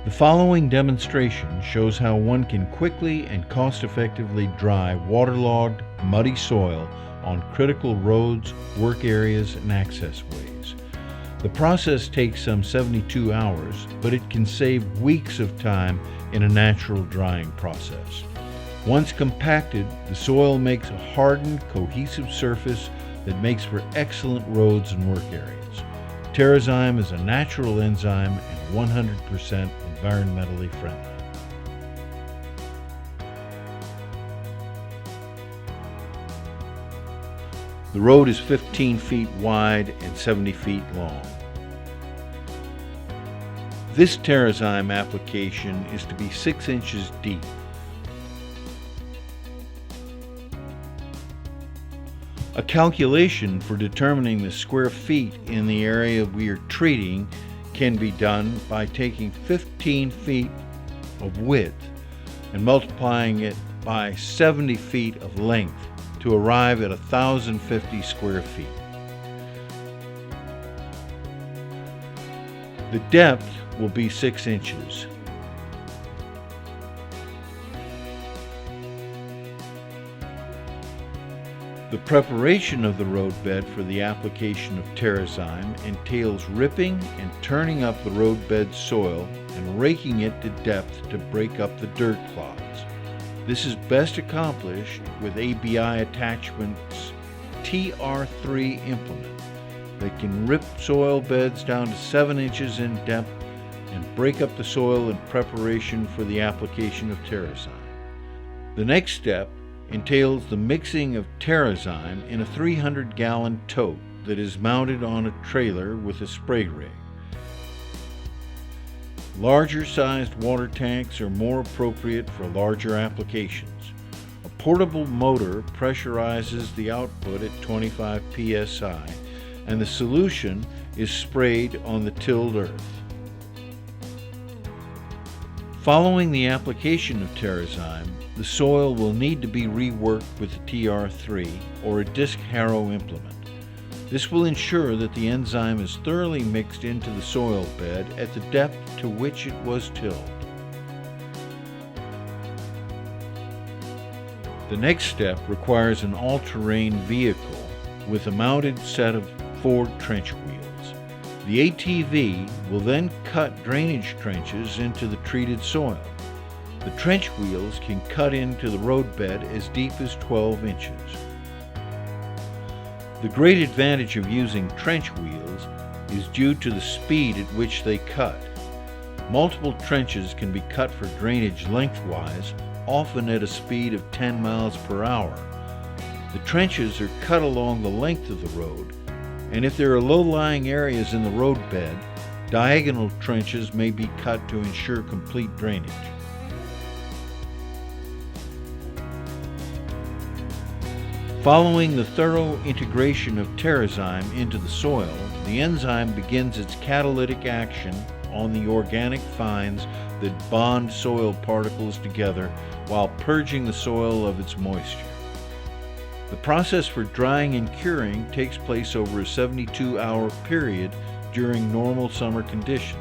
The following demonstration shows how one can quickly and cost-effectively dry waterlogged, muddy soil on critical roads, work areas, and access ways. The process takes some 72 hours, but it can save weeks of time in a natural drying process. Once compacted, the soil makes a hardened, cohesive surface that makes for excellent roads and work areas. Terra-Zyme is a natural enzyme and 100% environmentally friendly. The road is 15 feet wide and 70 feet long. This Terra-Zyme application is to be 6 inches deep. A calculation for determining the square feet in the area we are treating can be done by taking 15 feet of width and multiplying it by 70 feet of length to arrive at 1,050 square feet. The depth will be 6 inches. The preparation of the roadbed for the application of Terra-Zyme entails ripping and turning up the roadbed soil and raking it to depth to break up the dirt clods. This is best accomplished with ABI Attachment's TR3 implement that can rip soil beds down to 7 inches in depth and break up the soil in preparation for the application of Terra-Zyme. The next step entails the mixing of Terra-Zyme in a 300-gallon tote that is mounted on a trailer with a spray rig. Larger sized water tanks are more appropriate for larger applications. A portable motor pressurizes the output at 25 psi, and the solution is sprayed on the tilled earth. Following the application of Terra-Zyme, the soil will need to be reworked with the TR3 or a disc harrow implement. This will ensure that the enzyme is thoroughly mixed into the soil bed at the depth to which it was tilled. The next step requires an all-terrain vehicle with a mounted set of 4 trench wheels. The ATV will then cut drainage trenches into the treated soil. The trench wheels can cut into the roadbed as deep as 12 inches. The great advantage of using trench wheels is due to the speed at which they cut. Multiple trenches can be cut for drainage lengthwise, often at a speed of 10 miles per hour. The trenches are cut along the length of the road, and if there are low-lying areas in the roadbed, diagonal trenches may be cut to ensure complete drainage. Following the thorough integration of Terra-Zyme into the soil, the enzyme begins its catalytic action on the organic fines that bond soil particles together while purging the soil of its moisture. The process for drying and curing takes place over a 72-hour period during normal summer conditions.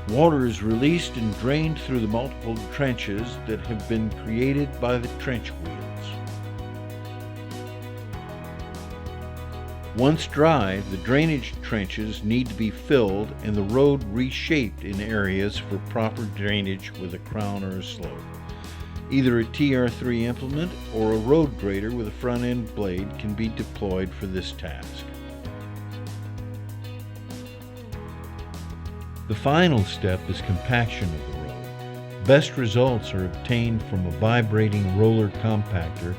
Water is released and drained through the multiple trenches that have been created by the trench wheels. Once dry, the drainage trenches need to be filled and the road reshaped in areas for proper drainage with a crown or a slope. Either a TR3 implement or a road grader with a front-end blade can be deployed for this task. The final step is compaction of the road. Best results are obtained from a vibrating roller compactor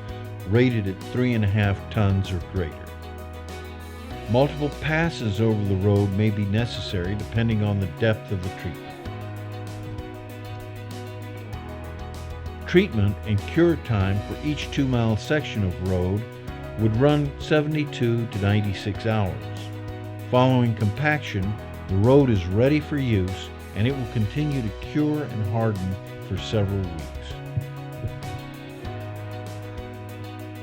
rated at 3.5 tons or greater. Multiple passes over the road may be necessary depending on the depth of the treatment. Treatment and cure time for each 2-mile section of road would run 72 to 96 hours. Following compaction, the road is ready for use and it will continue to cure and harden for several weeks.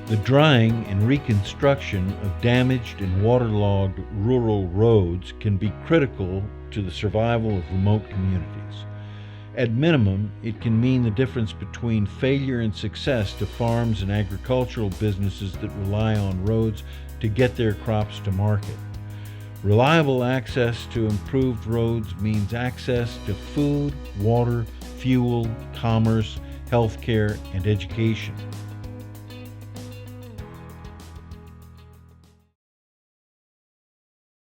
The drying and reconstruction of damaged and waterlogged rural roads can be critical to the survival of remote communities. At minimum, it can mean the difference between failure and success to farms and agricultural businesses that rely on roads to get their crops to market. Reliable access to improved roads means access to food, water, fuel, commerce, healthcare, and education.